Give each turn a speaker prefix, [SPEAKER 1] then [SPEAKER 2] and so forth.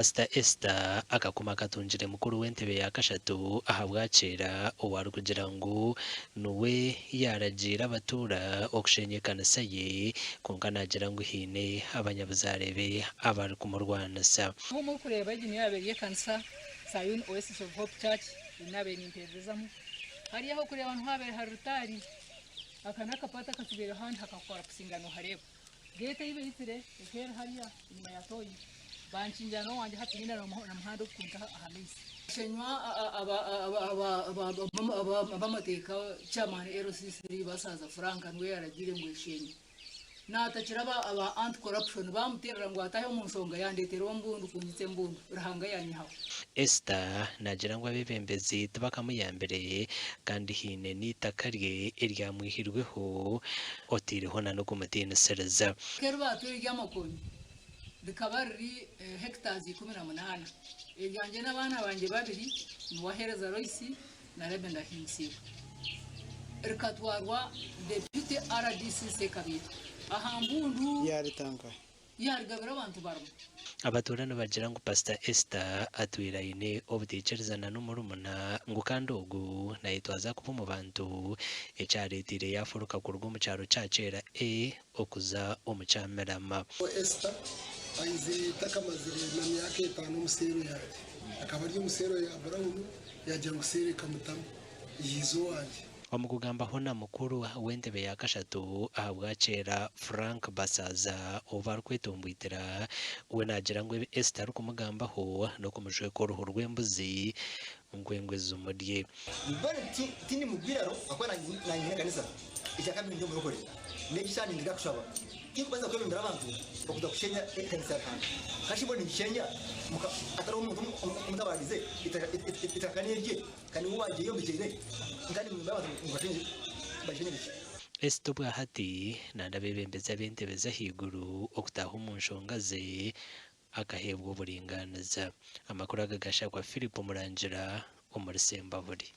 [SPEAKER 1] Pastor Esther akakuma katunjire mukuru w'entebe ya kashatu ahabwakira owari kugira ngo nuwe yaragira abatura okushenyekanisa ye konka nagira ngo hine abanyabuzarebe abari kumurwanisa
[SPEAKER 2] nko kureba igini yabereye kanisa Zion Oasis of Hope Church inabe nimperezamo hari aho kureba abantu habere harutari akana kapata kasubira handi hakakora kusingano hareba gete yibihitire ekera hariya inyuma ya toyi banchinjano wanje hatinda na muhando kunta ahamisi shenywa abamateka chairman RCC basaza Frank nwe yaragire ngo ishenye natakira aba anti corruption bamuterera ngo atahe mu nsonga yandetero mbundu kunyitse mbundu rahanga yanyaho
[SPEAKER 1] Esther nagira ngo abebembezi tubakamuyambere kandi hine nitakarye iryamwihirweho otiriho na no kumatine sereza
[SPEAKER 2] kero baturi ry'amakoni bikaba riri hectares 18 iryanjye n'abana banje babiri nuwahereza Royce na Rebenda Hinsi rikatwarwa deputy RDC kabiri ahambundu yarigabira abantu barimo
[SPEAKER 1] abaturano bagira ngo Pastor Esther atwira ine obuticerizana n'umurumuna ngo kandi ogu nayitwaza kuba mu bantu ecaretire yafuruka ku rwo mu cyaro cacera okuza omucamerama
[SPEAKER 3] Esther aize takamazire na myaka 5 musero yaje akaba ari musero ya Brown yaje ngusere kamutamu yizo wanje
[SPEAKER 1] omukugamba hona mukuru w'entebe ya kashatu ahabwakera Frank Basaza over kwetumbwitira we nagira ngo Esther kumugambaho no kumujwe ko ruhu rw'embuzi ngwengwe zumudye
[SPEAKER 4] mbere tini mubiraro akora nangira kanisa icyakabiri ndio murokore n'igishani ndigakushaba kikubaza kwemera abantu bakuda kushenya kanisa kandi kashimbo ni gishenya atari umuntu umutabarize itakanirye kandi uwaje yombekere ngani mbabaza ngashenge bashenye
[SPEAKER 1] Esther bwahati nandabebembeza bentebe zahiguru okutaha mu nshonga ze akahebwa uburinganiza amakuru agagasha kwa Philip Murangira umurisemba buri